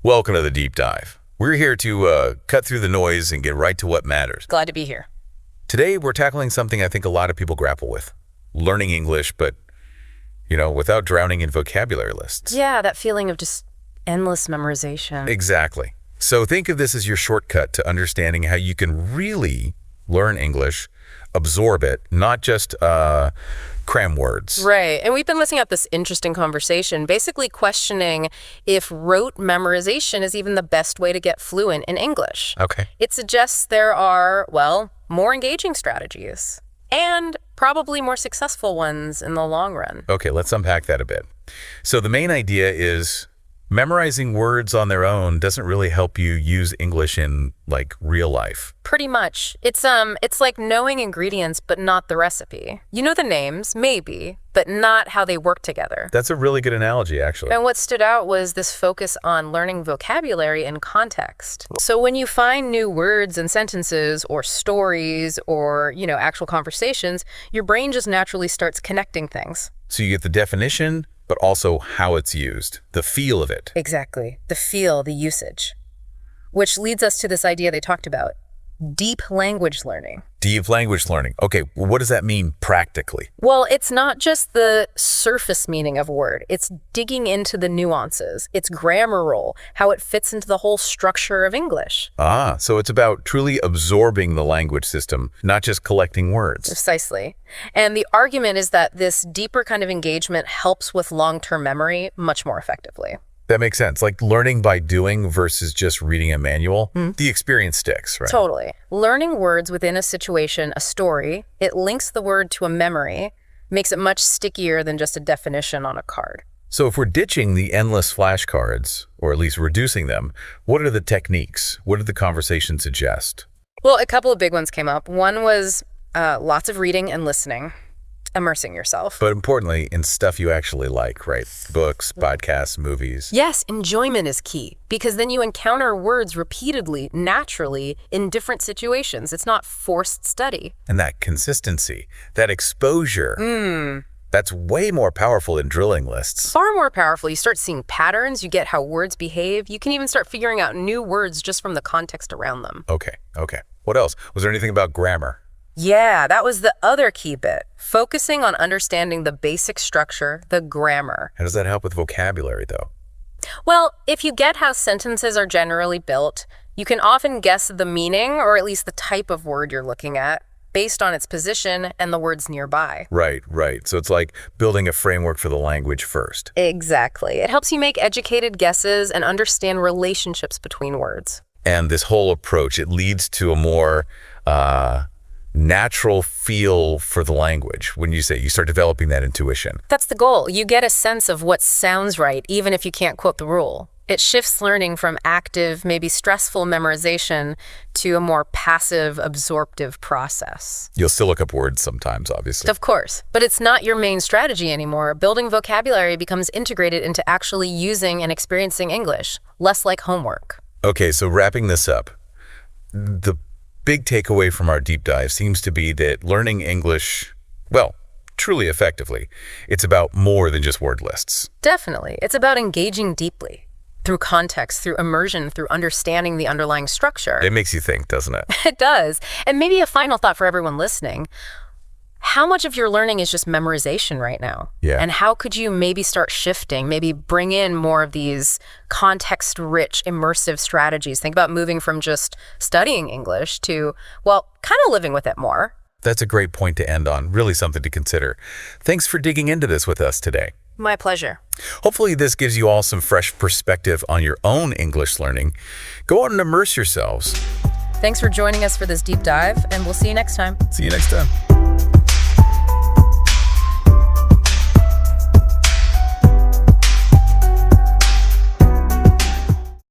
Welcome to the Deep Dive. We're here to cut through the noise and get right to what matters. Glad to be here. Today, we're tackling something I think a lot of people grapple with. Learning English, but, without drowning in vocabulary lists. Yeah, that feeling of just endless memorization. Exactly. So think of this as your shortcut to understanding how you can really learn English, absorb it, not just cram words. Right. And we've been listening at this interesting conversation, basically questioning if rote memorization is even the best way to get fluent in English. Okay. It suggests there are, more engaging strategies and probably more successful ones in the long run. Okay, let's unpack that a bit. So the main idea is memorizing words on their own doesn't really help you use English in, real life. Pretty much. It's like knowing ingredients, but not the recipe. You know the names, maybe, but not how they work together. That's a really good analogy, actually. And what stood out was this focus on learning vocabulary in context. So when you find new words and sentences or stories or, actual conversations, your brain just naturally starts connecting things. So you get the definition, but also how it's used, the feel of it. Exactly. The feel, the usage. Which leads us to this idea they talked about, deep language learning. Deep language learning. Okay, well, what does that mean practically? Well, it's not just the surface meaning of a word. It's digging into the nuances, its grammar role, how it fits into the whole structure of English. So it's about truly absorbing the language system, not just collecting words. Precisely. And the argument is that this deeper kind of engagement helps with long-term memory much more effectively. That makes sense. Like learning by doing versus just reading a manual. The experience sticks, right? Totally. Learning words within a situation, a story, it links the word to a memory, makes it much stickier than just a definition on a card. So if we're ditching the endless flashcards, or at least reducing them, what are the techniques? What did the conversation suggest? Well, a couple of big ones came up. One was lots of reading and listening. Immersing yourself. But importantly, in stuff you actually like, right? Books, podcasts, movies. Yes, enjoyment is key because then you encounter words repeatedly, naturally, in different situations. It's not forced study. And that consistency, that exposure, that's way more powerful than drilling lists. Far more powerful. You start seeing patterns, you get how words behave. You can even start figuring out new words just from the context around them. Okay. What else? Was there anything about grammar? Yeah, that was the other key bit. Focusing on understanding the basic structure, the grammar. How does that help with vocabulary, though? Well, if you get how sentences are generally built, you can often guess the meaning, or at least the type of word you're looking at, based on its position and the words nearby. Right. So it's like building a framework for the language first. Exactly. It helps you make educated guesses and understand relationships between words. And this whole approach, it leads to a more natural feel for the language when you start developing that intuition. That's the goal. You get a sense of what sounds right, even if you can't quote the rule. It shifts learning from active, maybe stressful memorization to a more passive, absorptive process. You'll still look up words sometimes, obviously. Of course, but it's not your main strategy anymore. Building vocabulary becomes integrated into actually using and experiencing English, less like homework. Okay, so wrapping this up, the big takeaway from our deep dive seems to be that learning English, truly effectively, it's about more than just word lists. Definitely. It's about engaging deeply through context, through immersion, through understanding the underlying structure. It makes you think, doesn't it? It does. And maybe a final thought for everyone listening. How much of your learning is just memorization right now? Yeah. And how could you maybe start shifting, maybe bring in more of these context-rich, immersive strategies? Think about moving from just studying English to, kind of living with it more. That's a great point to end on. Really something to consider. Thanks for digging into this with us today. My pleasure. Hopefully this gives you all some fresh perspective on your own English learning. Go out and immerse yourselves. Thanks for joining us for this deep dive, and we'll see you next time. See you next time.